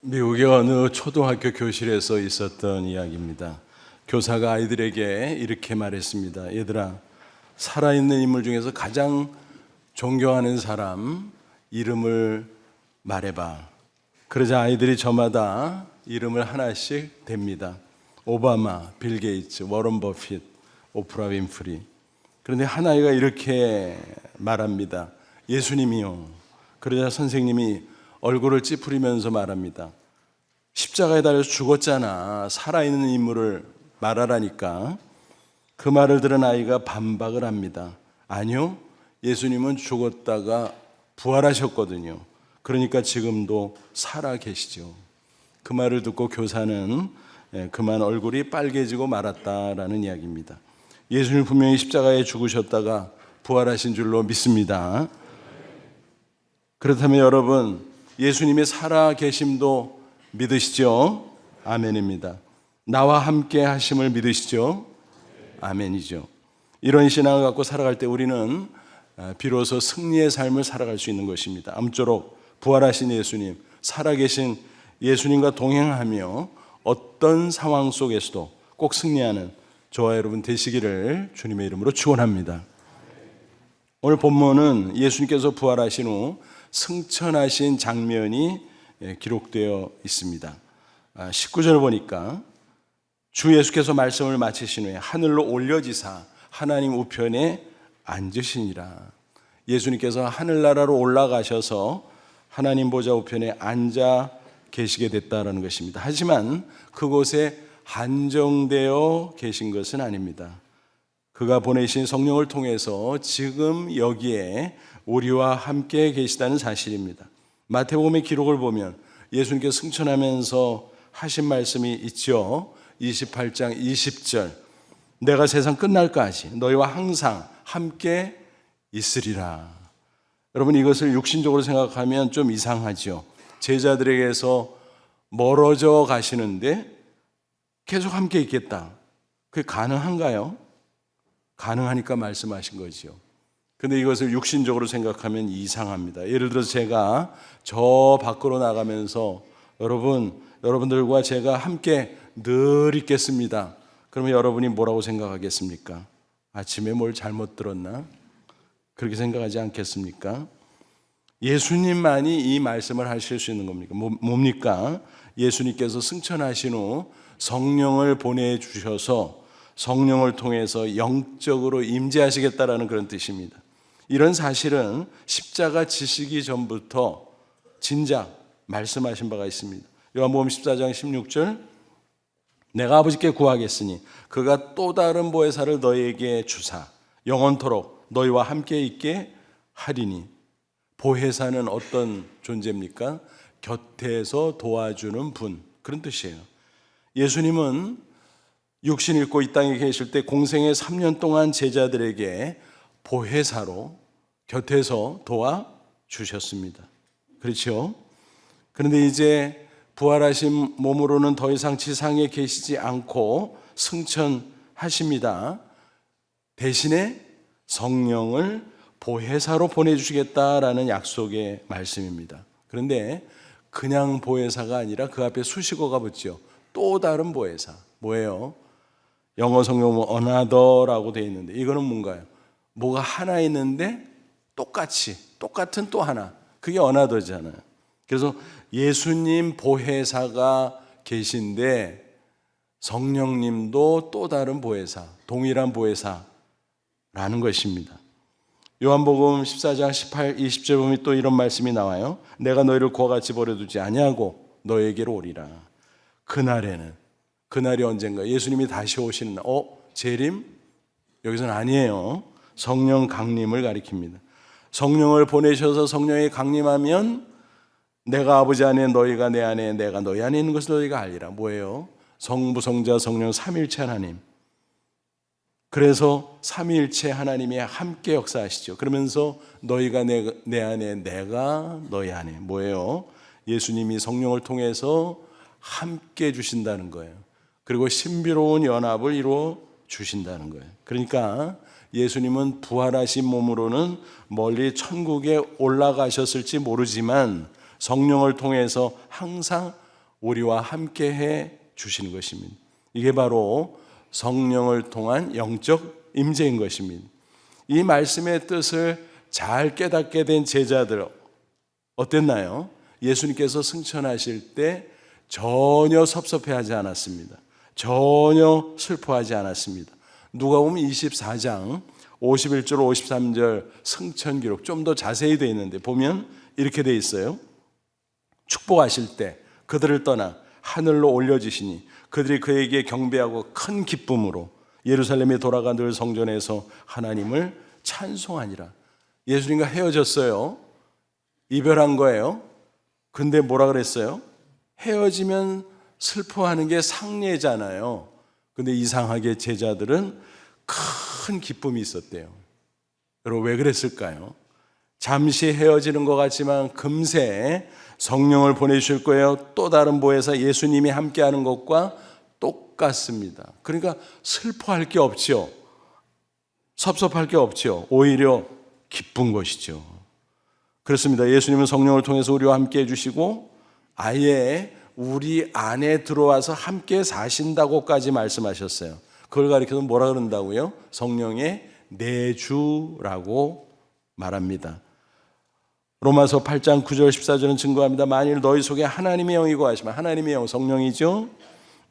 미국의 어느 초등학교 교실에서 있었던 이야기입니다. 교사가 아이들에게 이렇게 말했습니다. 얘들아, 살아있는 인물 중에서 가장 존경하는 사람 이름을 말해봐. 그러자 아이들이 저마다 이름을 하나씩 댑니다. 오바마, 빌 게이츠, 워런 버핏, 오프라 윈프리. 그런데 한 아이가 이렇게 말합니다. 예수님이요. 그러자 선생님이 얼굴을 찌푸리면서 말합니다. 십자가에 달려서 죽었잖아. 살아있는 인물을 말하라니까. 그 말을 들은 아이가 반박을 합니다. 아니요, 예수님은 죽었다가 부활하셨거든요. 그러니까 지금도 살아 계시죠. 그 말을 듣고 교사는 그만 얼굴이 빨개지고 말았다라는 이야기입니다. 예수님 분명히 십자가에 죽으셨다가 부활하신 줄로 믿습니다. 그렇다면 여러분, 예수님의 살아 계심도 믿으시죠? 아멘입니다. 나와 함께 하심을 믿으시죠? 아멘이죠. 이런 신앙을 갖고 살아갈 때 우리는 비로소 승리의 삶을 살아갈 수 있는 것입니다. 아무쪼록 부활하신 예수님, 살아계신 예수님과 동행하며 어떤 상황 속에서도 꼭 승리하는 저와 여러분 되시기를 주님의 이름으로 축원합니다. 오늘 본문은 예수님께서 부활하신 후 승천하신 장면이 기록되어 있습니다. 19절을 보니까 주 예수께서 말씀을 마치신 후에 하늘로 올려지사 하나님 우편에 앉으시니라. 예수님께서 하늘나라로 올라가셔서 하나님 보좌 우편에 앉아 계시게 됐다라는 것입니다. 하지만 그곳에 한정되어 계신 것은 아닙니다. 그가 보내신 성령을 통해서 지금 여기에 우리와 함께 계시다는 사실입니다. 마태복음의 기록을 보면 예수님께서 승천하면서 하신 말씀이 있죠. 28장 20절, 내가 세상 끝날까지 너희와 항상 함께 있으리라. 여러분, 이것을 육신적으로 생각하면 좀 이상하죠. 제자들에게서 멀어져 가시는데 계속 함께 있겠다. 그게 가능한가요? 가능하니까 말씀하신 거죠. 근데 이것을 육신적으로 생각하면 이상합니다. 예를 들어서 제가 저 밖으로 나가면서 여러분들과 제가 함께 늘 있겠습니다. 그러면 여러분이 뭐라고 생각하겠습니까? 아침에 뭘 잘못 들었나? 그렇게 생각하지 않겠습니까? 예수님만이 이 말씀을 하실 수 있는 겁니까? 뭡니까? 예수님께서 승천하신 후 성령을 보내주셔서 성령을 통해서 영적으로 임재하시겠다라는 그런 뜻입니다. 이런 사실은 십자가 지시기 전부터 진작 말씀하신 바가 있습니다. 요한복음 14장 16절, 내가 아버지께 구하겠으니 그가 또 다른 보혜사를 너희에게 주사 영원토록 너희와 함께 있게 하리니. 보혜사는 어떤 존재입니까? 곁에서 도와주는 분, 그런 뜻이에요. 예수님은 육신 입고 이 땅에 계실 때 공생의 3년 동안 제자들에게 보혜사로 곁에서 도와주셨습니다. 그렇죠? 그런데 이제 부활하신 몸으로는 더 이상 지상에 계시지 않고 승천하십니다. 대신에 성령을 보혜사로 보내주시겠다라는 약속의 말씀입니다. 그런데 그냥 보혜사가 아니라 그 앞에 수식어가 붙죠. 또 다른 보혜사. 뭐예요? 영어 성경은 another라고 되어 있는데 이거는 뭔가요? 뭐가 하나 있는데 똑같은 또 하나. 그게 another잖아요. 그래서 예수님 보혜사가 계신데 성령님도 또 다른 보혜사, 동일한 보혜사라는 것입니다. 요한복음 14장 18, 20절 보면 또 이런 말씀이 나와요. 내가 너희를 그와 같이 버려두지 아니하고 너에게로 오리라. 그날이 언젠가? 예수님이 다시 오시는 날. 재림? 여기서는 아니에요. 성령 강림을 가리킵니다. 성령을 보내셔서 성령이 강림하면 내가 아버지 안에 너희가 내 안에 내가 너희 안에 있는 것을 너희가 알리라. 뭐예요? 성부 성자 성령 삼위일체 하나님. 그래서 삼위일체 하나님이 함께 역사하시죠. 그러면서 너희가 내 안에 내가 너희 안에. 뭐예요? 예수님이 성령을 통해서 함께 주신다는 거예요. 그리고 신비로운 연합을 이루어 주신다는 거예요. 그러니까 예수님은 부활하신 몸으로는 멀리 천국에 올라가셨을지 모르지만 성령을 통해서 항상 우리와 함께 해 주시는 것입니다. 이게 바로 성령을 통한 영적 임재인 것입니다. 이 말씀의 뜻을 잘 깨닫게 된 제자들 어땠나요? 예수님께서 승천하실 때 전혀 섭섭해하지 않았습니다. 전혀 슬퍼하지 않았습니다. 누가복음 24장 51절 53절 승천 기록 좀 더 자세히 되어 있는데 보면 이렇게 되어 있어요. 축복하실 때 그들을 떠나 하늘로 올려지시니 그들이 그에게 경배하고 큰 기쁨으로 예루살렘에 돌아가 늘 성전에서 하나님을 찬송하니라. 예수님과 헤어졌어요. 이별한 거예요. 근데 뭐라 그랬어요? 헤어지면 슬퍼하는 게 상례잖아요. 근데 이상하게 제자들은 큰 기쁨이 있었대요. 여러분 왜 그랬을까요? 잠시 헤어지는 것 같지만 금세 성령을 보내주실 거예요. 또 다른 보혜사 예수님이 함께하는 것과 똑같습니다. 그러니까 슬퍼할 게 없죠. 섭섭할 게 없죠. 오히려 기쁜 것이죠. 그렇습니다. 예수님은 성령을 통해서 우리와 함께 해주시고 아예 우리 안에 들어와서 함께 사신다고까지 말씀하셨어요. 그걸 가리켜서 뭐라 그런다고요? 성령의 내주라고 말합니다. 로마서 8장 9절 14절은 증거합니다. 만일 너희 속에 하나님의 영이고 하시면 하나님의 영 성령이죠.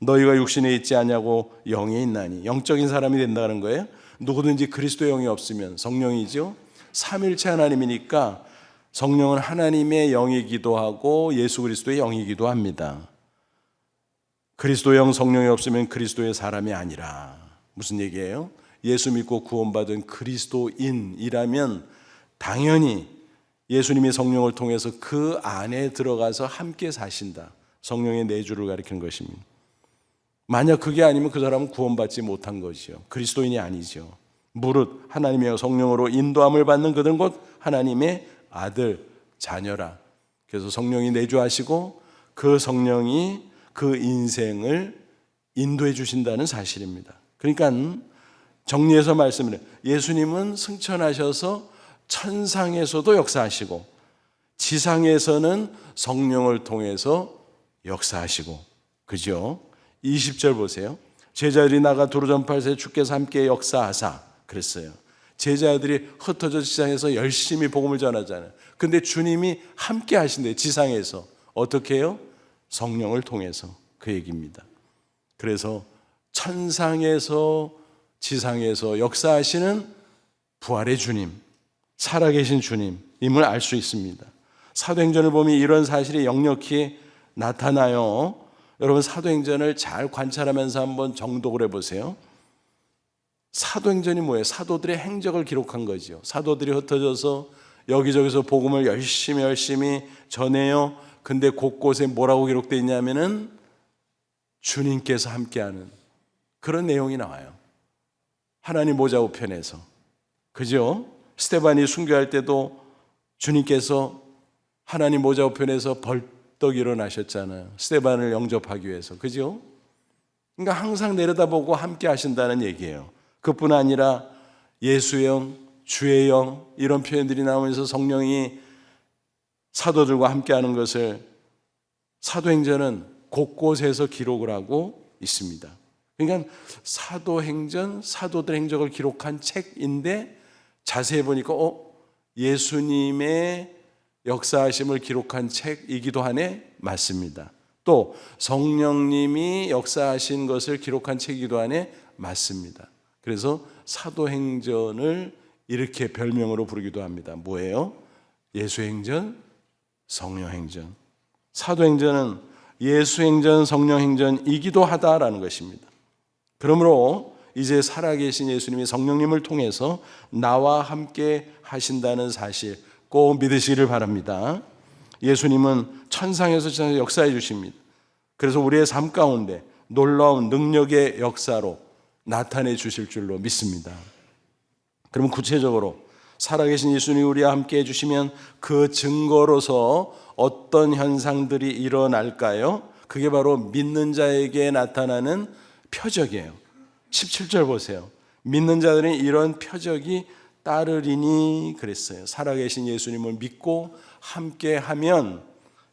너희가 육신에 있지 않냐고 영이 있나니 영적인 사람이 된다는 거예요. 누구든지 그리스도의 영이 없으면 성령이죠. 삼일체 하나님이니까 성령은 하나님의 영이기도 하고 예수 그리스도의 영이기도 합니다. 그리스도의 영 성령이 없으면 그리스도의 사람이 아니라 무슨 얘기예요? 예수 믿고 구원받은 그리스도인이라면 당연히 예수님이 성령을 통해서 그 안에 들어가서 함께 사신다. 성령의 내주를 가리키는 것입니다. 만약 그게 아니면 그 사람은 구원받지 못한 것이죠. 그리스도인이 아니죠. 무릇 하나님의 성령으로 인도함을 받는 그들은 곧 하나님의 아들, 자녀라. 그래서 성령이 내주하시고 그 성령이 그 인생을 인도해 주신다는 사실입니다. 그러니까 정리해서 말씀을 해요. 예수님은 승천하셔서 천상에서도 역사하시고 지상에서는 성령을 통해서 역사하시고 그죠? 20절 보세요. 제자들이 나가 두루 전파하세 주께서 함께 역사하사 그랬어요. 제자들이 흩어져 지상에서 열심히 복음을 전하잖아요. 근데 주님이 함께 하신대요. 지상에서. 어떻게 해요? 성령을 통해서. 그 얘기입니다. 그래서 천상에서 지상에서 역사하시는 부활의 주님, 살아계신 주님임을 알 수 있습니다. 사도행전을 보면 이런 사실이 역력히 나타나요. 여러분 사도행전을 잘 관찰하면서 한번 정독을 해보세요. 사도행전이 뭐예요? 사도들의 행적을 기록한 거죠. 사도들이 흩어져서 여기저기서 복음을 열심히 전해요. 근데 곳곳에 뭐라고 기록되어 있냐면은 주님께서 함께하는 그런 내용이 나와요. 하나님 모자 우편에서. 그죠? 스데반이 순교할 때도 주님께서 하나님 모자 우편에서 벌떡 일어나셨잖아요. 스데반을 영접하기 위해서. 그죠? 그러니까 항상 내려다보고 함께 하신다는 얘기예요. 그뿐 아니라 예수의 영, 주의 영 이런 표현들이 나오면서 성령이 사도들과 함께하는 것을 사도행전은 곳곳에서 기록을 하고 있습니다. 그러니까 사도행전, 사도들 행적을 기록한 책인데 자세히 보니까 예수님의 역사하심을 기록한 책이기도 하네? 맞습니다. 또 성령님이 역사하신 것을 기록한 책이기도 하네? 맞습니다. 그래서 사도행전을 이렇게 별명으로 부르기도 합니다. 뭐예요? 예수행전, 성령행전. 사도행전은 예수행전, 성령행전이기도 하다라는 것입니다. 그러므로 이제 살아계신 예수님이 성령님을 통해서 나와 함께 하신다는 사실 꼭 믿으시기를 바랍니다. 예수님은 천상에서 지상에서 역사해 주십니다. 그래서 우리의 삶 가운데 놀라운 능력의 역사로 나타내 주실 줄로 믿습니다. 그러면 구체적으로 살아계신 예수님이 우리와 함께 해주시면 그 증거로서 어떤 현상들이 일어날까요? 그게 바로 믿는 자에게 나타나는 표적이에요. 17절 보세요. 믿는 자들은 이런 표적이 따르리니 그랬어요. 살아계신 예수님을 믿고 함께 하면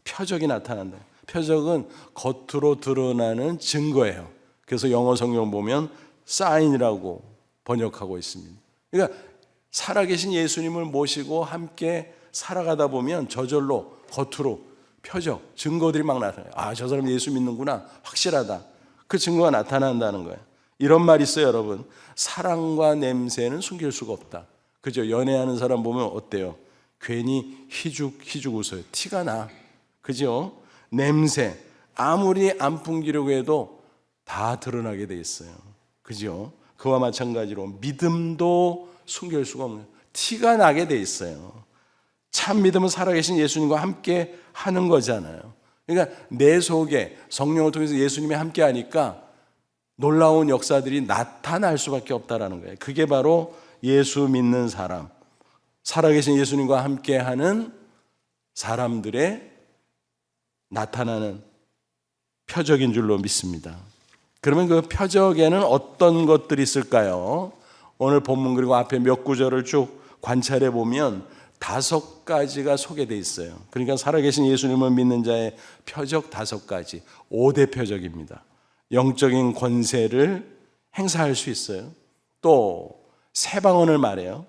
표적이 나타난다. 표적은 겉으로 드러나는 증거예요. 그래서 영어 성경 보면 사인이라고 번역하고 있습니다. 그러니까 살아계신 예수님을 모시고 함께 살아가다 보면 저절로 겉으로 표적, 증거들이 막 나타나요. 아, 저 사람 예수 믿는구나. 확실하다. 그 증거가 나타난다는 거예요. 이런 말이 있어요, 여러분. 사랑과 냄새는 숨길 수가 없다. 그죠? 연애하는 사람 보면 어때요? 괜히 희죽 웃어요. 티가 나. 그죠? 냄새. 아무리 안 풍기려고 해도 다 드러나게 돼 있어요. 그죠? 그와 마찬가지로 믿음도 숨길 수가 없는, 티가 나게 돼 있어요. 참 믿음은 살아계신 예수님과 함께 하는 거잖아요. 그러니까 내 속에 성령을 통해서 예수님이 함께 하니까 놀라운 역사들이 나타날 수밖에 없다라는 거예요. 그게 바로 예수 믿는 사람, 살아계신 예수님과 함께 하는 사람들의 나타나는 표적인 줄로 믿습니다. 그러면 그 표적에는 어떤 것들이 있을까요? 오늘 본문 그리고 앞에 몇 구절을 쭉 관찰해 보면 5가지가 소개되어 있어요. 그러니까 살아계신 예수님을 믿는 자의 표적 5가지, 5대 표적입니다. 영적인 권세를 행사할 수 있어요. 또 새 방언을 말해요.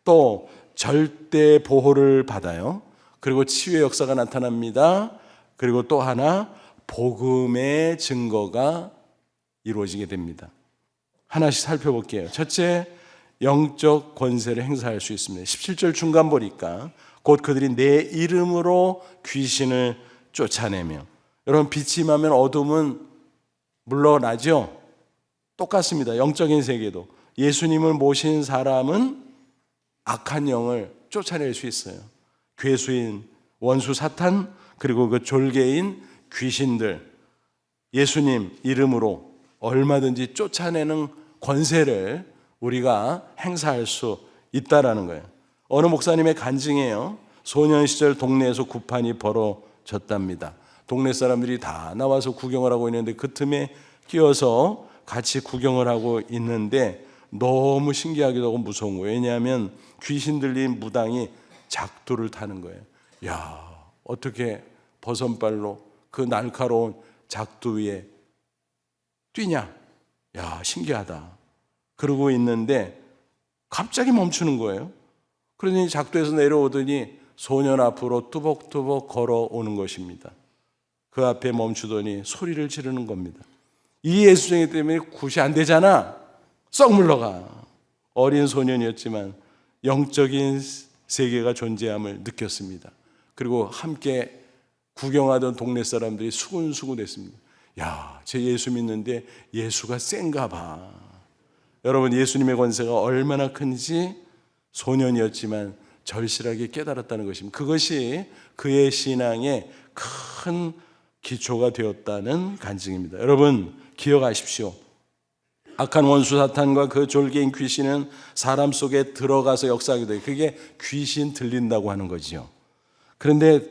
또 절대 보호를 받아요. 그리고 치유의 역사가 나타납니다. 그리고 또 하나 복음의 증거가 이루어지게 됩니다. 하나씩 살펴볼게요. 첫째, 영적 권세를 행사할 수 있습니다. 17절 중간 보니까 곧 그들이 내 이름으로 귀신을 쫓아내며, 여러분 빛이 임하면 어둠은 물러나죠. 똑같습니다. 영적인 세계도 예수님을 모신 사람은 악한 영을 쫓아낼 수 있어요. 괴수인 원수 사탄, 그리고 그 졸개인 귀신들, 예수님 이름으로 얼마든지 쫓아내는 권세를 우리가 행사할 수 있다라는 거예요. 어느 목사님의 간증이에요. 소년 시절 동네에서 구판이 벌어졌답니다. 동네 사람들이 다 나와서 구경을 하고 있는데 그 틈에 끼어서 같이 구경을 하고 있는데 너무 신기하기도 하고 무서운 거예요. 왜냐하면 귀신 들린 무당이 작두를 타는 거예요. 야, 어떻게 버선발로 그 날카로운 작두 위에 뛰냐? 야, 신기하다. 그러고 있는데 갑자기 멈추는 거예요. 그러더니 작두에서 내려오더니 소년 앞으로 뚜벅뚜벅 걸어오는 것입니다. 그 앞에 멈추더니 소리를 지르는 겁니다. 이 예수쟁이 때문에 굿이 안 되잖아. 썩 물러가. 어린 소년이었지만 영적인 세계가 존재함을 느꼈습니다. 그리고 함께 구경하던 동네 사람들이 수군수군했습니다. 야, 제 예수 믿는데 예수가 센가 봐. 여러분, 예수님의 권세가 얼마나 큰지 소년이었지만 절실하게 깨달았다는 것입니다. 그것이 그의 신앙의 큰 기초가 되었다는 간증입니다. 여러분, 기억하십시오. 악한 원수 사탄과 그 졸개인 귀신은 사람 속에 들어가서 역사하게 돼요. 그게 귀신 들린다고 하는 거죠. 그런데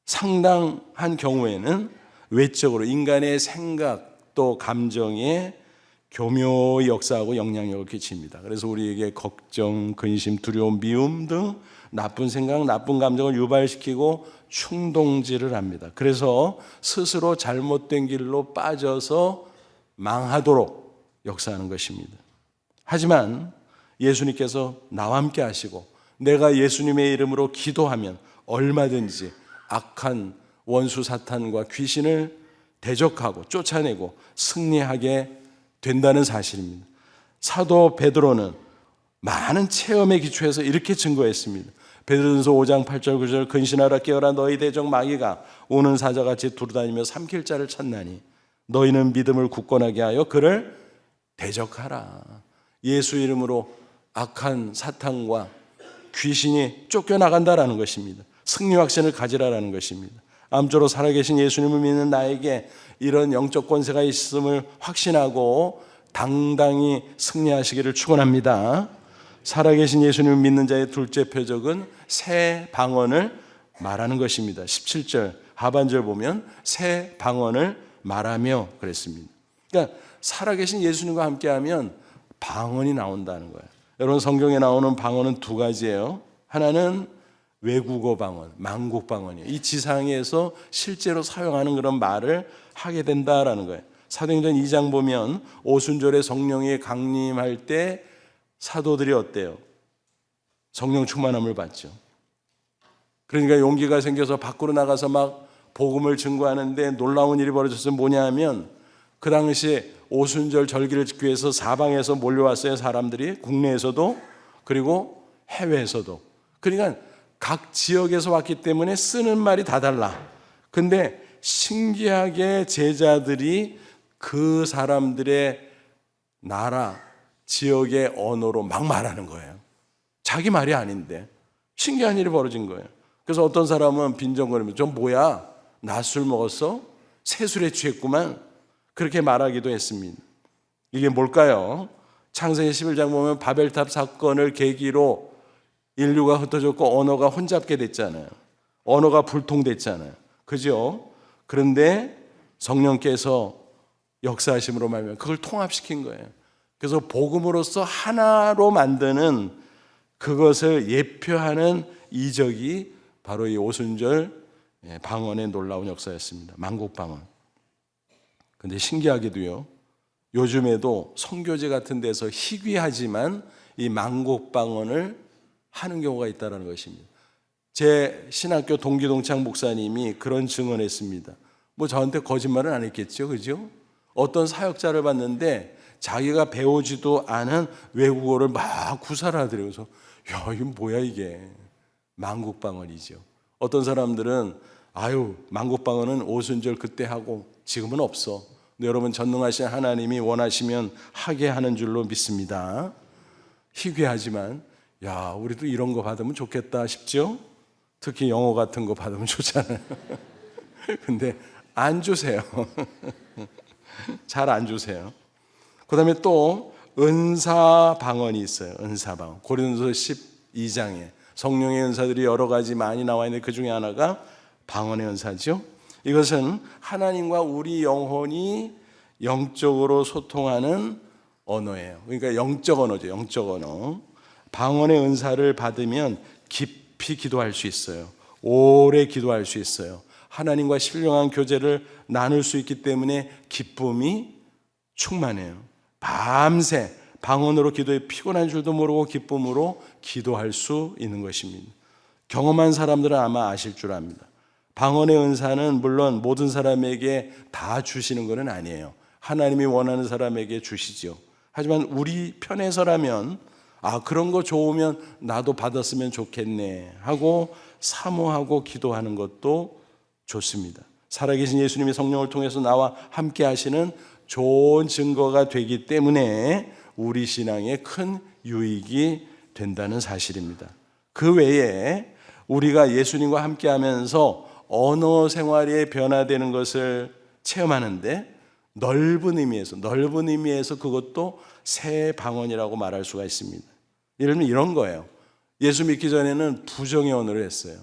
상당한 경우에는 외적으로 인간의 생각 또 감정에 교묘히 역사하고 영향력을 끼칩니다. 그래서 우리에게 걱정, 근심, 두려움, 미움 등 나쁜 생각, 나쁜 감정을 유발시키고 충동질을 합니다. 그래서 스스로 잘못된 길로 빠져서 망하도록 역사하는 것입니다. 하지만 예수님께서 나와 함께 하시고 내가 예수님의 이름으로 기도하면 얼마든지 악한 원수 사탄과 귀신을 대적하고 쫓아내고 승리하게 된다는 사실입니다. 사도 베드로는 많은 체험의 기초에서 이렇게 증거했습니다. 베드로전서 5장 8절 9절 근신하라 깨어라 너희 대적 마귀가 오는 사자같이 두루다니며 삼킬 자를 찾나니 너희는 믿음을 굳건하게 하여 그를 대적하라. 예수 이름으로 악한 사탄과 귀신이 쫓겨나간다라는 것입니다. 승리 확신을 가지라라는 것입니다. 암조로 살아계신 예수님을 믿는 나에게 이런 영적 권세가 있음을 확신하고 당당히 승리하시기를 축원합니다. 살아계신 예수님을 믿는 자의 둘째 표적은 새 방언을 말하는 것입니다. 17절 하반절 보면 새 방언을 말하며 그랬습니다. 그러니까 살아계신 예수님과 함께하면 방언이 나온다는 거예요. 여러분, 성경에 나오는 방언은 두 가지예요. 하나는 외국어 방언, 만국 방언이에요. 이 지상에서 실제로 사용하는 그런 말을 하게 된다라는 거예요. 사도행전 2장 보면 오순절에 성령이 강림할 때 사도들이 어때요? 성령 충만함을 받죠. 그러니까 용기가 생겨서 밖으로 나가서 막 복음을 증거하는데 놀라운 일이 벌어졌어요. 뭐냐 하면 그 당시에 오순절 절기를 지키기 위해서 사방에서 몰려왔어요. 사람들이 국내에서도 그리고 해외에서도. 그러니까 각 지역에서 왔기 때문에 쓰는 말이 다 달라. 근데 신기하게 제자들이 그 사람들의 나라, 지역의 언어로 막 말하는 거예요. 자기 말이 아닌데 신기한 일이 벌어진 거예요. 그래서 어떤 사람은 빈정거리면서 저 뭐야? 낮술 먹었어? 새술에 취했구만. 그렇게 말하기도 했습니다. 이게 뭘까요? 창세기 11장 보면 바벨탑 사건을 계기로 인류가 흩어졌고 언어가 혼잡게 됐잖아요. 언어가 불통됐잖아요. 그죠? 그런데 성령께서 역사하심으로 말하면 그걸 통합시킨 거예요. 그래서 복음으로서 하나로 만드는 그것을 예표하는 이적이 바로 이 오순절 방언의 놀라운 역사였습니다. 만국 방언. 근데 신기하게도요, 요즘에도 선교제 같은 데서 희귀하지만 이 만국 방언을 하는 경우가 있다는 것입니다. 제 신학교 동기동창 목사님이 그런 증언했습니다. 뭐 저한테 거짓말은 안 했겠죠, 그죠? 어떤 사역자를 봤는데 자기가 배우지도 않은 외국어를 막 구사를 하더래요. 그래서 야, 이건 뭐야 이게? 만국 방언이죠. 어떤 사람들은 아유, 만국 방언은 오순절 그때 하고 지금은 없어. 근데 여러분 전능하신 하나님이 원하시면 하게 하는 줄로 믿습니다. 희귀하지만 야, 우리도 이런 거 받으면 좋겠다 싶죠? 특히 영어 같은 거 받으면 좋잖아요. 근데 안 주세요. 잘 안 주세요. 그 다음에 또 은사 방언이 있어요. 은사 방언. 고린도서 12장에 성령의 은사들이 여러 가지 많이 나와 있는데 그 중에 하나가 방언의 은사죠. 이것은 하나님과 우리 영혼이 영적으로 소통하는 언어예요. 그러니까 영적 언어죠. 영적 언어. 방언의 은사를 받으면 깊이 기도할 수 있어요. 오래 기도할 수 있어요. 하나님과 신령한 교제를 나눌 수 있기 때문에 기쁨이 충만해요. 밤새 방언으로 기도해 피곤한 줄도 모르고 기쁨으로 기도할 수 있는 것입니다. 경험한 사람들은 아마 아실 줄 압니다. 방언의 은사는 물론 모든 사람에게 다 주시는 것은 아니에요. 하나님이 원하는 사람에게 주시죠. 하지만 우리 편에서라면 그런 거 좋으면 나도 받았으면 좋겠네 하고 사모하고 기도하는 것도 좋습니다. 살아계신 예수님이 성령을 통해서 나와 함께 하시는 좋은 증거가 되기 때문에 우리 신앙에 큰 유익이 된다는 사실입니다. 그 외에 우리가 예수님과 함께 하면서 언어 생활이 변화되는 것을 체험하는데 넓은 의미에서 그것도 새 방언이라고 말할 수가 있습니다. 예를 들면 이런 거예요. 예수 믿기 전에는 부정의 언어를 했어요.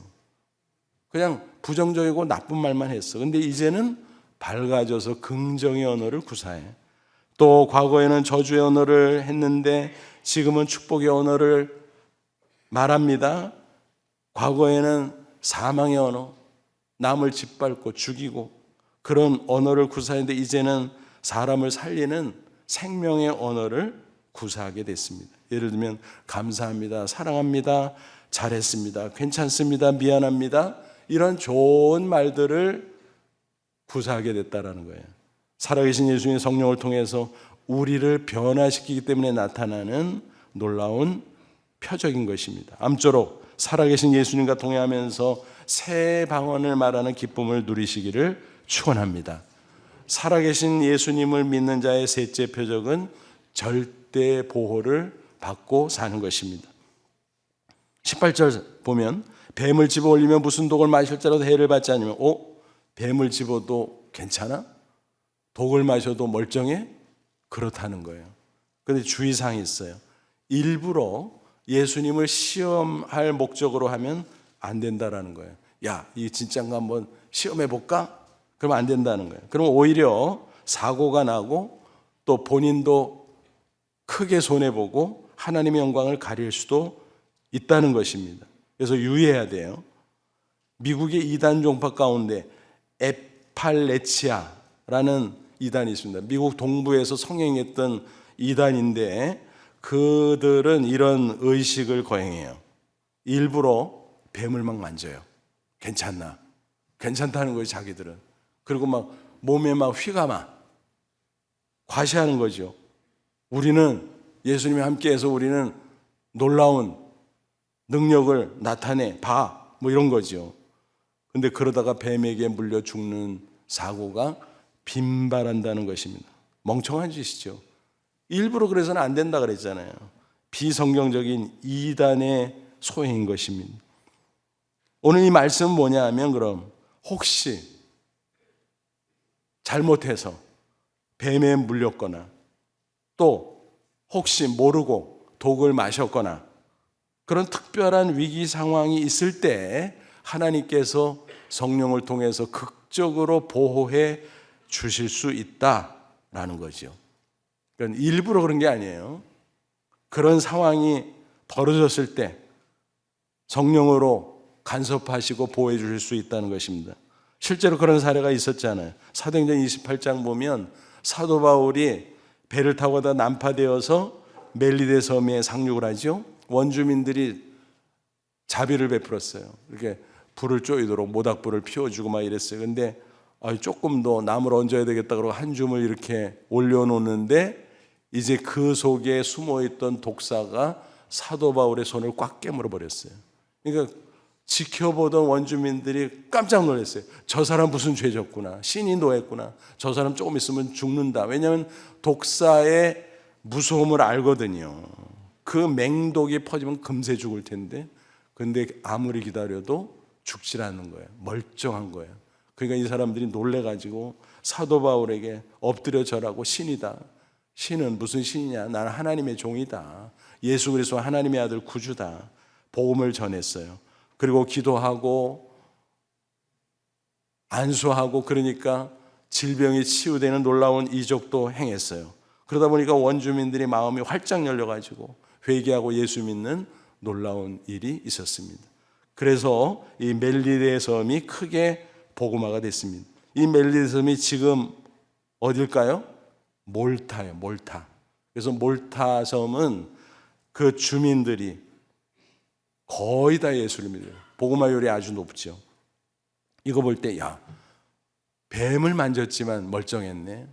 그냥 부정적이고 나쁜 말만 했어. 근데 이제는 밝아져서 긍정의 언어를 구사해. 또 과거에는 저주의 언어를 했는데 지금은 축복의 언어를 말합니다. 과거에는 사망의 언어, 남을 짓밟고 죽이고 그런 언어를 구사했는데 이제는 사람을 살리는 생명의 언어를 구사하게 됐습니다. 예를 들면 감사합니다, 사랑합니다, 잘했습니다, 괜찮습니다, 미안합니다, 이런 좋은 말들을 구사하게 됐다라는 거예요. 살아계신 예수님의 성령을 통해서 우리를 변화시키기 때문에 나타나는 놀라운 표적인 것입니다. 아무쪼록 살아계신 예수님과 동행하면서 새 방언을 말하는 기쁨을 누리시기를 축원합니다. 살아계신 예수님을 믿는 자의 셋째 표적은 절대 보호를 받고 사는 것입니다. 18절 보면 뱀을 집어 올리면 무슨 독을 마실지라도 해를 받지 않으면 뱀을 집어도 괜찮아? 독을 마셔도 멀쩡해? 그렇다는 거예요. 그런데 주의사항이 있어요. 일부러 예수님을 시험할 목적으로 하면 안 된다라는 거예요. 야, 이 진짠가 한번 시험해 볼까? 그러면 안 된다는 거예요. 그러면 오히려 사고가 나고 또 본인도 크게 손해보고 하나님의 영광을 가릴 수도 있다는 것입니다. 그래서 유의해야 돼요. 미국의 이단 종파 가운데 에팔레치아라는 이단이 있습니다. 미국 동부에서 성행했던 이단인데 그들은 이런 의식을 거행해요. 일부러 뱀을 막 만져요. 괜찮나? 괜찮다는 거예요, 자기들은. 그리고 막 몸에 막 휘가 막 과시하는 거죠. 우리는 예수님이 함께해서 우리는 놀라운 능력을 나타내 봐, 뭐 이런 거죠. 근데 그러다가 뱀에게 물려 죽는 사고가 빈발한다는 것입니다. 멍청한 짓이죠. 일부러 그래서는 안 된다 그랬잖아요. 비성경적인 이단의 소행인 것입니다. 오늘 이 말씀은 뭐냐 하면 그럼 혹시 잘못해서 뱀에 물렸거나 또 혹시 모르고 독을 마셨거나 그런 특별한 위기 상황이 있을 때 하나님께서 성령을 통해서 극적으로 보호해 주실 수 있다라는 거죠. 그러니까 일부러 그런 게 아니에요. 그런 상황이 벌어졌을 때 성령으로 간섭하시고 보호해 주실 수 있다는 것입니다. 실제로 그런 사례가 있었잖아요. 사도행전 28장 보면 사도 바울이 배를 타고 가다 난파되어서 멜리데 섬에 상륙을 하죠. 원주민들이 자비를 베풀었어요. 이렇게 불을 쪼이도록 모닥불을 피워주고 막 이랬어요. 근데 조금 더 나무를 얹어야 되겠다 그러고 한 줌을 이렇게 올려놓는데 이제 그 속에 숨어있던 독사가 사도 바울의 손을 꽉 깨물어 버렸어요. 그러니까 지켜보던 원주민들이 깜짝 놀랐어요. 저 사람 무슨 죄 졌구나. 신이 노했구나. 저 사람 조금 있으면 죽는다. 왜냐하면 독사의 무서움을 알거든요. 그 맹독이 퍼지면 금세 죽을 텐데 근데 아무리 기다려도 죽질 않는 거예요. 멀쩡한 거예요. 그러니까 이 사람들이 놀래가지고 사도 바울에게 엎드려 절하고 신이다. 신은 무슨 신이냐? 나는 하나님의 종이다. 예수 그리스도 하나님의 아들 구주다. 복음을 전했어요. 그리고 기도하고 안수하고 그러니까 질병이 치유되는 놀라운 이적도 행했어요. 그러다 보니까 원주민들의 마음이 활짝 열려가지고 회개하고 예수 믿는 놀라운 일이 있었습니다. 그래서 이 멜리데 섬이 크게 복음화가 됐습니다. 이 멜리데 섬이 지금 어딜까요? 몰타예요. 몰타. 그래서 몰타 섬은 그 주민들이 거의 다 예수를 믿어요. 복음화율이 아주 높죠. 이거 볼 때 야, 뱀을 만졌지만 멀쩡했네.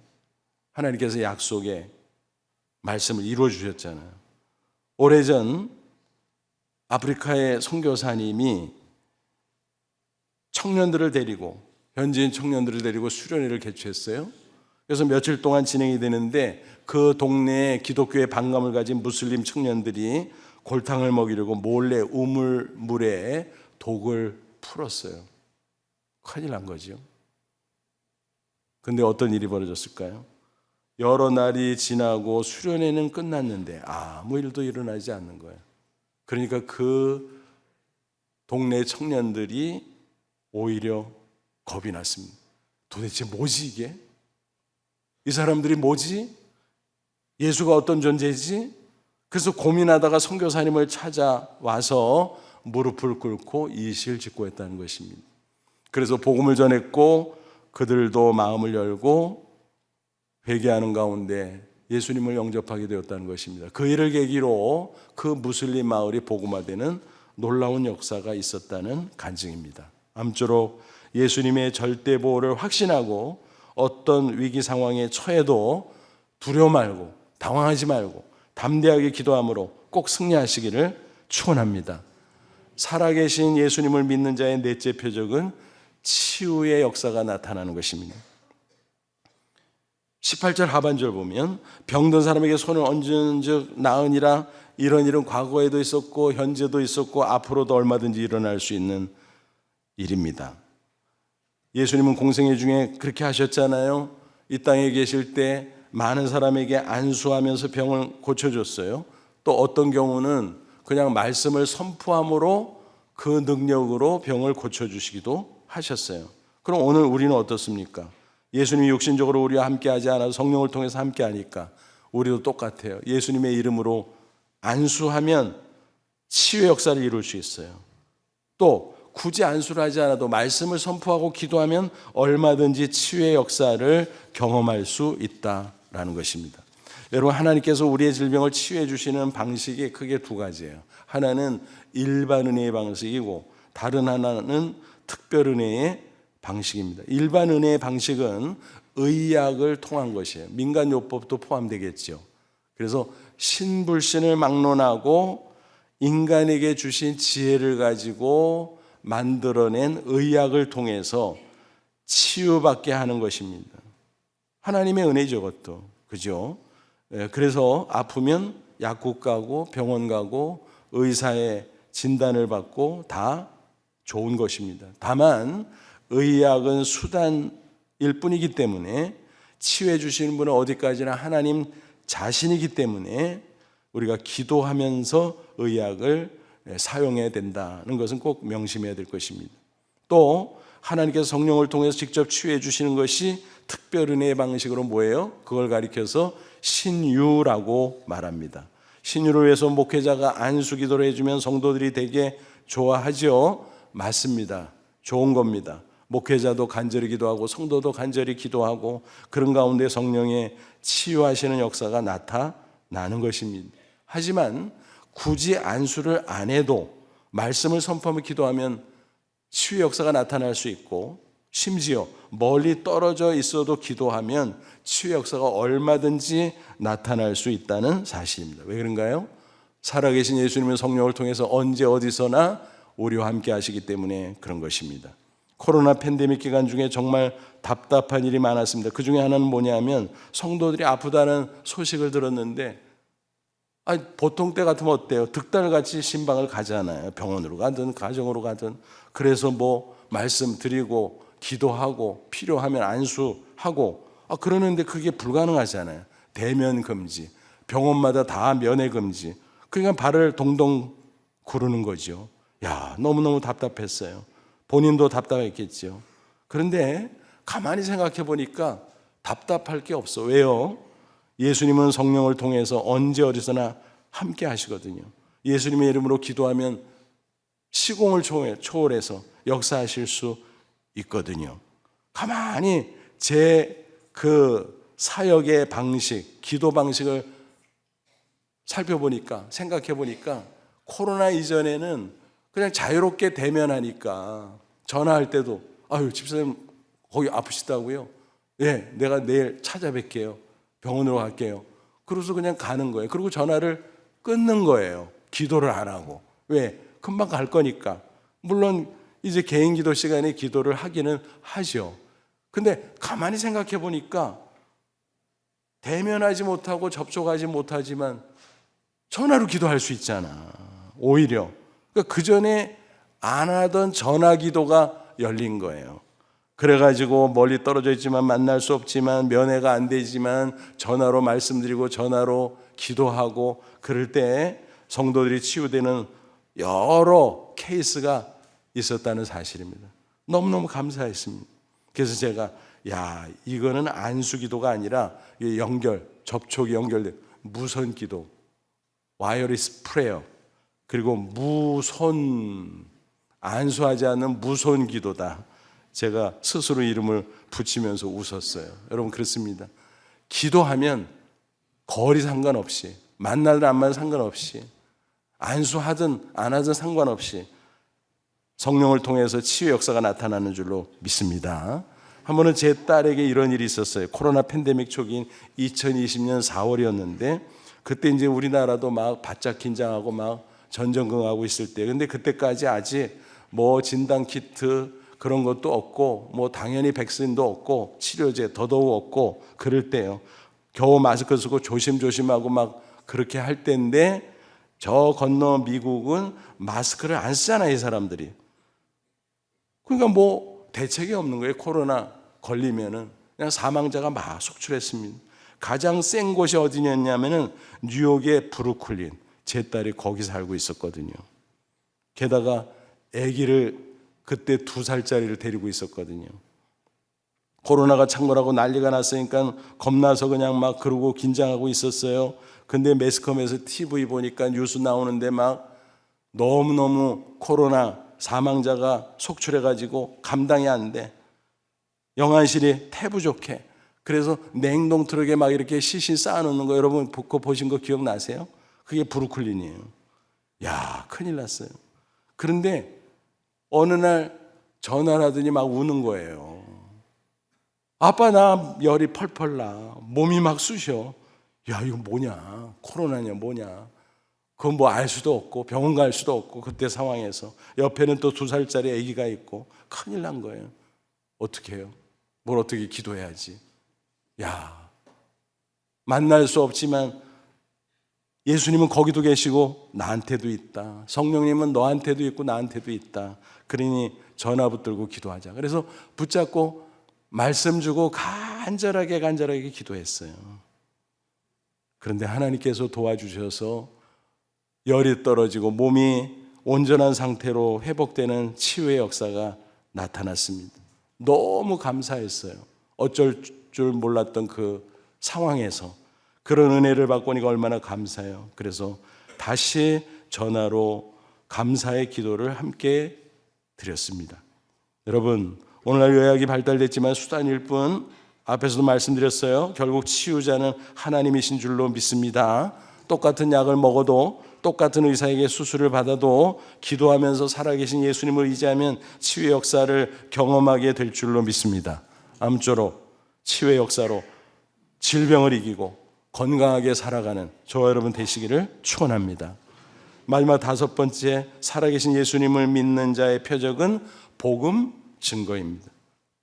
하나님께서 약속의 말씀을 이루어 주셨잖아요. 오래전 아프리카의 선교사님이 청년들을 데리고 현지인 청년들을 데리고 수련회를 개최했어요. 그래서 며칠 동안 진행이 되는데 그 동네에 기독교의 반감을 가진 무슬림 청년들이 골탕을 먹이려고 몰래 우물물에 독을 풀었어요. 큰일 난 거죠. 근데 어떤 일이 벌어졌을까요? 여러 날이 지나고 수련회는 끝났는데 아무 일도 일어나지 않는 거예요. 그러니까 그 동네 청년들이 오히려 겁이 났습니다. 도대체 뭐지 이게? 이 사람들이 뭐지? 예수가 어떤 존재지? 그래서 고민하다가 선교사님을 찾아와서 무릎을 꿇고 이실 직고했다는 것입니다. 그래서 복음을 전했고 그들도 마음을 열고 회개하는 가운데 예수님을 영접하게 되었다는 것입니다. 그 일을 계기로 그 무슬림 마을이 복음화되는 놀라운 역사가 있었다는 간증입니다. 아무쪼록 예수님의 절대 보호를 확신하고 어떤 위기 상황에 처해도 두려워 말고 당황하지 말고 담대하게 기도함으로 꼭 승리하시기를 축원합니다. 살아계신 예수님을 믿는 자의 넷째 표적은 치유의 역사가 나타나는 것입니다. 18절 하반절 보면 병든 사람에게 손을 얹은 즉 나으니라. 이런 일은 과거에도 있었고 현재도 있었고 앞으로도 얼마든지 일어날 수 있는 일입니다. 예수님은 공생애 중에 그렇게 하셨잖아요. 이 땅에 계실 때 많은 사람에게 안수하면서 병을 고쳐줬어요. 또 어떤 경우는 그냥 말씀을 선포함으로 그 능력으로 병을 고쳐주시기도 하셨어요. 그럼 오늘 우리는 어떻습니까? 예수님이 육신적으로 우리와 함께하지 않아도 성령을 통해서 함께하니까 우리도 똑같아요. 예수님의 이름으로 안수하면 치유의 역사를 이룰 수 있어요. 또 굳이 안수를 하지 않아도 말씀을 선포하고 기도하면 얼마든지 치유의 역사를 경험할 수 있다라는 것입니다. 여러분, 하나님께서 우리의 질병을 치유해 주시는 방식이 크게 두 가지예요. 하나는 일반 은혜의 방식이고 다른 하나는 특별 은혜의 방식입니다. 일반 은혜의 방식은 의학을 통한 것이에요. 민간요법도 포함되겠죠. 그래서 신불신을 막론하고 인간에게 주신 지혜를 가지고 만들어낸 의학을 통해서 치유받게 하는 것입니다. 하나님의 은혜죠, 그것도. 그죠? 그래서 아프면 약국 가고 병원 가고 의사의 진단을 받고 다 좋은 것입니다. 다만 의학은 수단일 뿐이기 때문에 치유해 주시는 분은 어디까지나 하나님 자신이기 때문에 우리가 기도하면서 의학을 사용해야 된다는 것은 꼭 명심해야 될 것입니다. 또 하나님께서 성령을 통해서 직접 치유해 주시는 것이 특별 은혜의 방식으로 뭐예요? 그걸 가리켜서 신유라고 말합니다. 신유를 위해서 목회자가 안수 기도를 해주면 성도들이 되게 좋아하죠. 맞습니다. 좋은 겁니다. 목회자도 간절히 기도하고 성도도 간절히 기도하고 그런 가운데 성령의 치유하시는 역사가 나타나는 것입니다. 하지만 굳이 안수를 안 해도 말씀을 선포하며 기도하면 치유 역사가 나타날 수 있고 심지어 멀리 떨어져 있어도 기도하면 치유 역사가 얼마든지 나타날 수 있다는 사실입니다. 왜 그런가요? 살아계신 예수님은 성령을 통해서 언제 어디서나 우리와 함께 하시기 때문에 그런 것입니다. 코로나 팬데믹 기간 중에 정말 답답한 일이 많았습니다. 그 중에 하나는 뭐냐면 성도들이 아프다는 소식을 들었는데 보통 때 같으면 어때요? 득달같이 신방을 가잖아요. 병원으로 가든 가정으로 가든. 그래서 말씀 드리고 기도하고 필요하면 안수하고 그러는데 그게 불가능하잖아요. 대면 금지, 병원마다 다 면회 금지. 그러니까 발을 동동 구르는 거죠. 너무너무 답답했어요. 본인도 답답했겠죠. 그런데 가만히 생각해 보니까 답답할 게 없어. 왜요? 예수님은 성령을 통해서 언제 어디서나 함께 하시거든요. 예수님의 이름으로 기도하면 시공을 초월해서 역사하실 수 있거든요. 가만히 제 사역의 방식, 기도 방식을 살펴보니까, 생각해 보니까 코로나 이전에는 그냥 자유롭게 대면하니까 전화할 때도 집사님 거기 아프시다고요? 예, 내가 내일 찾아뵐게요. 병원으로 갈게요. 그래서 그냥 가는 거예요. 그리고 전화를 끊는 거예요. 기도를 안 하고. 왜? 금방 갈 거니까. 물론 이제 개인 기도 시간에 기도를 하기는 하죠. 근데 가만히 생각해 보니까 대면하지 못하고 접촉하지 못하지만 전화로 기도할 수 있잖아. 오히려. 그러니까 그 전에 안 하던 전화 기도가 열린 거예요. 그래가지고 멀리 떨어져 있지만 만날 수 없지만 면회가 안 되지만 전화로 말씀드리고 전화로 기도하고 그럴 때 성도들이 치유되는 여러 케이스가 있었다는 사실입니다. 너무너무 감사했습니다. 그래서 제가 이거는 안수 기도가 아니라 접촉이 연결된 무선 기도, 와이어리스 프레어, 그리고 안수하지 않는 무선 기도다. 제가 스스로 이름을 붙이면서 웃었어요. 여러분 그렇습니다. 기도하면 거리 상관없이 만나든 안 만나든 상관없이 안수하든 안 하든 상관없이 성령을 통해서 치유 역사가 나타나는 줄로 믿습니다. 한 번은 제 딸에게 이런 일이 있었어요. 코로나 팬데믹 초기인 2020년 4월이었는데 그때 이제 우리나라도 막 바짝 긴장하고 막 전전긍긍하고 있을 때, 근데 그때까지 아직 진단 키트 그런 것도 없고 당연히 백신도 없고 치료제 더더욱 없고 그럴 때요. 겨우 마스크 쓰고 조심조심하고 막 그렇게 할 때인데 저 건너 미국은 마스크를 안 쓰잖아요, 이 사람들이. 그러니까 대책이 없는 거예요. 코로나 걸리면은 그냥 사망자가 막 속출했습니다. 가장 센 곳이 어디냐면은 뉴욕의 브루클린. 제 딸이 거기 살고 있었거든요. 게다가 아기를 그때 2살짜리를 데리고 있었거든요. 코로나가 창궐하고 난리가 났으니까 겁나서 그냥 막 그러고 긴장하고 있었어요. 근데 매스컴에서 TV 보니까 뉴스 나오는데 막 너무너무 코로나 사망자가 속출해가지고 감당이 안 돼. 영안실이 태부족해. 그래서 냉동 트럭에 막 이렇게 시신 쌓아놓는 거 여러분 그거 보신 거 기억나세요? 그게 브루클린이에요. 야, 큰일 났어요. 그런데 어느 날 전화를 하더니 막 우는 거예요. 아빠 나 열이 펄펄 나. 몸이 막 쑤셔. 야, 이거 뭐냐? 코로나냐 뭐냐? 그건 뭐 알 수도 없고 병원 갈 수도 없고 그때 상황에서 옆에는 또 2살짜리 아기가 있고 큰일 난 거예요. 어떻게 해요? 뭘 어떻게 기도해야지? 야, 만날 수 없지만 예수님은 거기도 계시고 나한테도 있다. 성령님은 너한테도 있고 나한테도 있다. 그러니 전화 붙들고 기도하자. 그래서 붙잡고 말씀 주고 간절하게 기도했어요. 그런데 하나님께서 도와주셔서 열이 떨어지고 몸이 온전한 상태로 회복되는 치유의 역사가 나타났습니다. 너무 감사했어요. 어쩔 줄 몰랐던 그 상황에서 그런 은혜를 받고 오니까 얼마나 감사해요. 그래서 다시 전화로 감사의 기도를 함께 드렸습니다. 여러분, 오늘날 의학이 발달됐지만 수단일 뿐, 앞에서도 말씀드렸어요. 결국 치유자는 하나님이신 줄로 믿습니다. 똑같은 약을 먹어도, 똑같은 의사에게 수술을 받아도 기도하면서 살아계신 예수님을 의지하면 치유의 역사를 경험하게 될 줄로 믿습니다. 아무쪼록 치유의 역사로 질병을 이기고 건강하게 살아가는 저와 여러분 되시기를 축원합니다. 마지막 5번째, 살아계신 예수님을 믿는 자의 표적은 복음 증거입니다.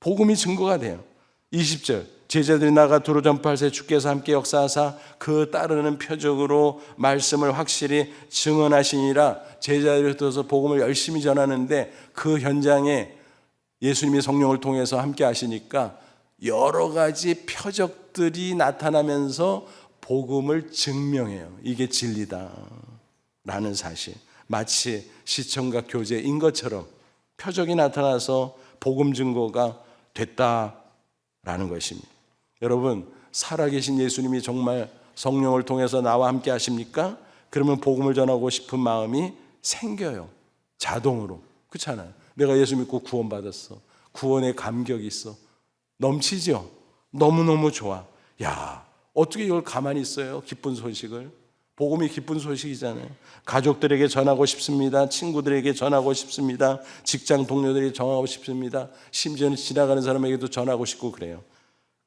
복음이 증거가 돼요. 20절, 제자들이 나가 두루 전파할새 주께서 함께 역사하사 그 따르는 표적으로 말씀을 확실히 증언하시니라. 제자들이 들어서 복음을 열심히 전하는데 그 현장에 예수님이 성령을 통해서 함께 하시니까 여러 가지 표적들이 나타나면서 복음을 증명해요. 이게 진리다 라는 사실. 마치 시청각 교제인 것처럼 표적이 나타나서 복음 증거가 됐다라는 것입니다. 여러분, 살아계신 예수님이 정말 성령을 통해서 나와 함께 하십니까? 그러면 복음을 전하고 싶은 마음이 생겨요. 자동으로. 그렇잖아요. 내가 예수 믿고 구원받았어. 구원의 감격이 있어. 넘치죠? 너무너무 좋아. 야, 어떻게 이걸 가만히 있어요? 기쁜 소식을. 복음이 기쁜 소식이잖아요. 가족들에게 전하고 싶습니다. 친구들에게 전하고 싶습니다. 직장 동료들에게 전하고 싶습니다. 심지어는 지나가는 사람에게도 전하고 싶고 그래요.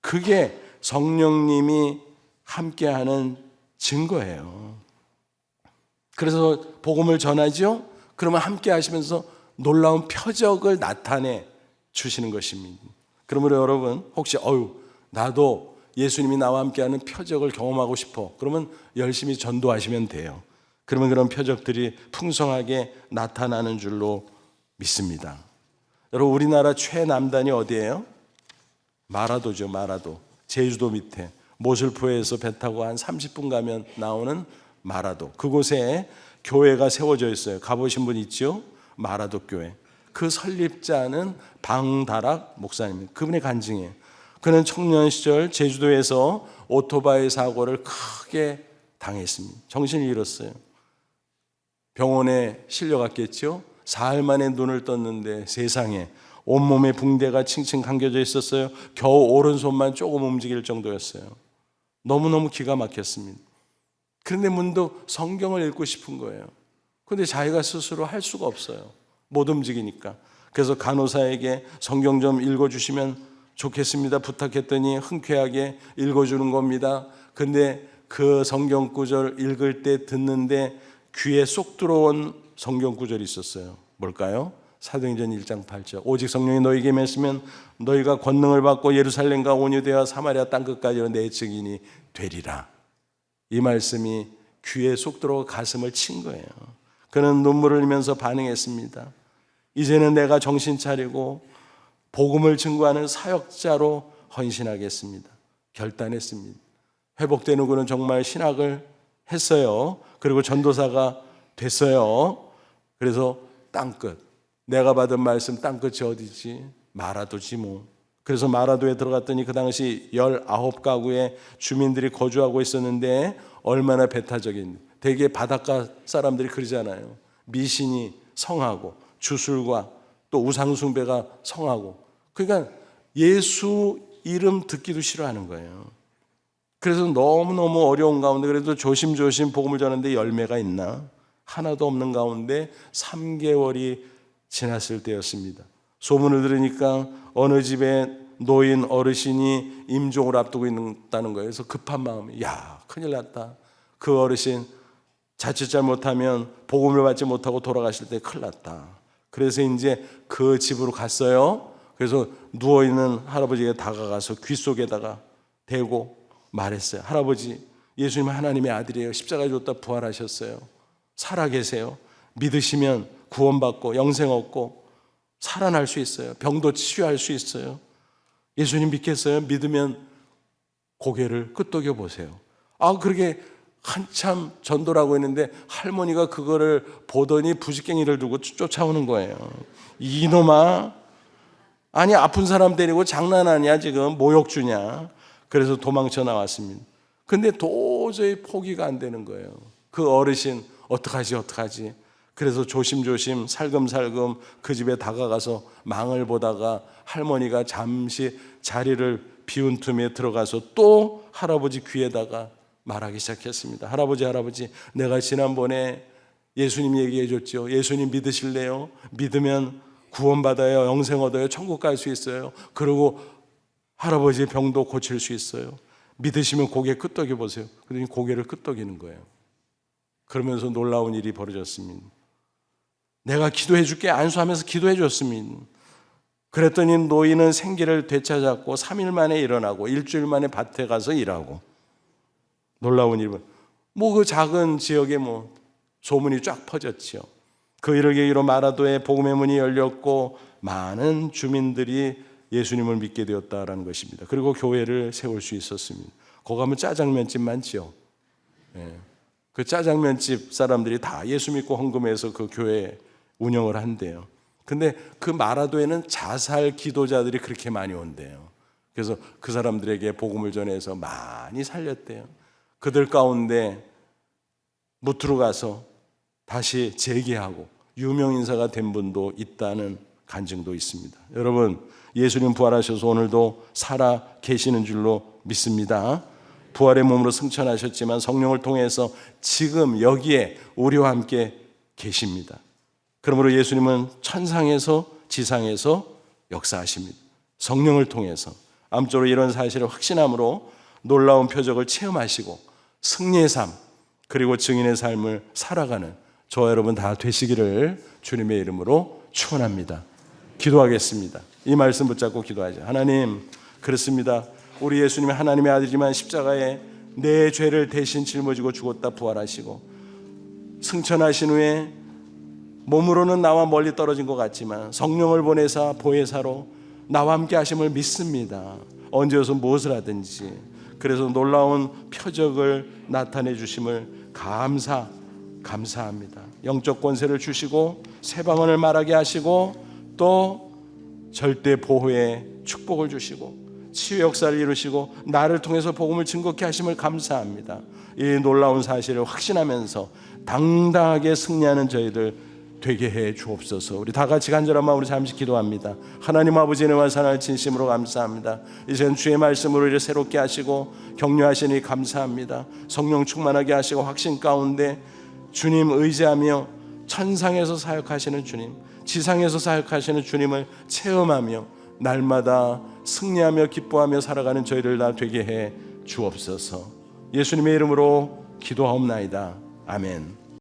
그게 성령님이 함께하는 증거예요. 그래서 복음을 전하죠. 그러면 함께 하시면서 놀라운 표적을 나타내 주시는 것입니다. 그러므로 여러분, 혹시 나도 예수님이 나와 함께하는 표적을 경험하고 싶어. 그러면 열심히 전도하시면 돼요. 그러면 그런 표적들이 풍성하게 나타나는 줄로 믿습니다. 여러분, 우리나라 최남단이 어디예요? 마라도죠. 마라도. 제주도 밑에 모슬포에서 배 타고 한 30분 가면 나오는 마라도. 그곳에 교회가 세워져 있어요. 가보신 분 있죠? 마라도 교회. 그 설립자는 방다락 목사님입니다. 그분의 간증이에요. 그는 청년 시절 제주도에서 오토바이 사고를 크게 당했습니다. 정신을 잃었어요. 병원에 실려갔겠죠. 사흘 만에 눈을 떴는데 세상에 온몸에 붕대가 칭칭 감겨져 있었어요. 겨우 오른손만 조금 움직일 정도였어요. 너무너무 기가 막혔습니다. 그런데 문득 성경을 읽고 싶은 거예요. 그런데 자기가 스스로 할 수가 없어요. 못 움직이니까. 그래서 간호사에게 성경 좀 읽어주시면 좋겠습니다 부탁했더니 흔쾌하게 읽어주는 겁니다. 근데 그 성경 구절 읽을 때 듣는데 귀에 쏙 들어온 성경 구절이 있었어요. 뭘까요? 사도행전 1장 8절. 오직 성령이 너희에게 임했으면 너희가 권능을 받고 예루살렘과 온 유대와 사마리아 땅끝까지 내 증인이 되리라. 이 말씀이 귀에 쏙 들어가 가슴을 친 거예요. 그는 눈물을 흘리면서 반응했습니다. 이제는 내가 정신 차리고 복음을 증거하는 사역자로 헌신하겠습니다. 결단했습니다. 회복되는 그는 정말 신학을 했어요. 그리고 전도사가 됐어요. 그래서 땅끝, 내가 받은 말씀 땅끝이 어디지? 마라도지 뭐. 그래서 마라도에 들어갔더니 그 당시 19가구의 주민들이 거주하고 있었는데 얼마나 배타적인, 되게 바닷가 사람들이 그러잖아요. 미신이 성하고 주술과 또 우상숭배가 성하고, 그러니까 예수 이름 듣기도 싫어하는 거예요. 그래서 너무너무 어려운 가운데 그래도 조심조심 복음을 전하는데 열매가 있나? 하나도 없는 가운데 3개월이 지났을 때였습니다. 소문을 들으니까 어느 집에 노인 어르신이 임종을 앞두고 있다는 거예요. 그래서 급한 마음에, 야, 큰일 났다. 그 어르신 자칫 잘못하면 복음을 받지 못하고 돌아가실 때 큰일 났다. 그래서 이제 그 집으로 갔어요. 그래서 누워있는 할아버지에게 다가가서 귀 속에다가 대고 말했어요. 할아버지, 예수님 하나님의 아들이에요. 십자가에 줬다 부활하셨어요. 살아계세요. 믿으시면 구원받고 영생 얻고 살아날 수 있어요. 병도 치유할 수 있어요. 예수님 믿겠어요? 믿으면 고개를 끄덕여 보세요. 그렇게 한참 전도를 하고 있는데 할머니가 그거를 보더니 부직갱이를 두고 쫓아오는 거예요. 이놈아, 아니 아픈 사람 데리고 장난하냐 지금, 모욕주냐. 그래서 도망쳐 나왔습니다. 근데 도저히 포기가 안 되는 거예요. 그 어르신 어떡하지. 그래서 조심조심 살금살금 그 집에 다가가서 망을 보다가 할머니가 잠시 자리를 비운 틈에 들어가서 또 할아버지 귀에다가 말하기 시작했습니다. 할아버지, 내가 지난번에 예수님 얘기해 줬죠. 예수님 믿으실래요? 믿으면 구원받아요, 영생 얻어요, 천국 갈 수 있어요. 그리고 할아버지의 병도 고칠 수 있어요. 믿으시면 고개 끄덕여 보세요. 그러더니 고개를 끄덕이는 거예요. 그러면서 놀라운 일이 벌어졌습니다. 내가 기도해 줄게 안수하면서 기도해 줬습니다. 그랬더니 노인은 생기를 되찾았고 3일 만에 일어나고 일주일 만에 밭에 가서 일하고. 놀라운 일은 그 작은 지역에 소문이 쫙 퍼졌죠. 그 일을 계기로 마라도에 복음의 문이 열렸고 많은 주민들이 예수님을 믿게 되었다라는 것입니다. 그리고 교회를 세울 수 있었습니다. 거기 가면 짜장면집 많죠. 그 짜장면집 사람들이 다 예수 믿고 헌금해서 그 교회 운영을 한대요. 근데 그 마라도에는 자살 기도자들이 그렇게 많이 온대요. 그래서 그 사람들에게 복음을 전해서 많이 살렸대요. 그들 가운데 무트로 가서 다시 재기하고 유명 인사가 된 분도 있다는 간증도 있습니다. 여러분, 예수님 부활하셔서 오늘도 살아 계시는 줄로 믿습니다. 부활의 몸으로 승천하셨지만 성령을 통해서 지금 여기에 우리와 함께 계십니다. 그러므로 예수님은 천상에서 지상에서 역사하십니다. 성령을 통해서 암적으로 이런 사실을 확신함으로 놀라운 표적을 체험하시고 승리의 삶 그리고 증인의 삶을 살아가는 저와 여러분 다 되시기를 주님의 이름으로 축원합니다. 기도하겠습니다. 이 말씀 붙잡고 기도하죠. 하나님, 그렇습니다. 우리 예수님이 하나님의 아들이지만 십자가에 내 죄를 대신 짊어지고 죽었다 부활하시고 승천하신 후에 몸으로는 나와 멀리 떨어진 것 같지만 성령을 보내사 보혜사로 나와 함께 하심을 믿습니다. 언제 어서 무엇을 하든지. 그래서 놀라운 표적을 나타내 주심을 감사합니다. 영적 권세를 주시고 새 방언을 말하게 하시고 또 절대 보호의 축복을 주시고 치유 역사를 이루시고 나를 통해서 복음을 증거케 하심을 감사합니다. 이 놀라운 사실을 확신하면서 당당하게 승리하는 저희들 되게 해 주옵소서. 우리 다 같이 간절한 마음으로 잠시 기도합니다. 하나님 아버지 은혜와 사랑을 진심으로 감사합니다. 이제는 주의 말씀으로 우리를 새롭게 하시고 격려하시니 감사합니다. 성령 충만하게 하시고 확신 가운데 주님 의지하며 천상에서 사역하시는 주님, 지상에서 사역하시는 주님을 체험하며 날마다 승리하며 기뻐하며 살아가는 저희를 다 되게 해 주옵소서. 예수님의 이름으로 기도하옵나이다. 아멘.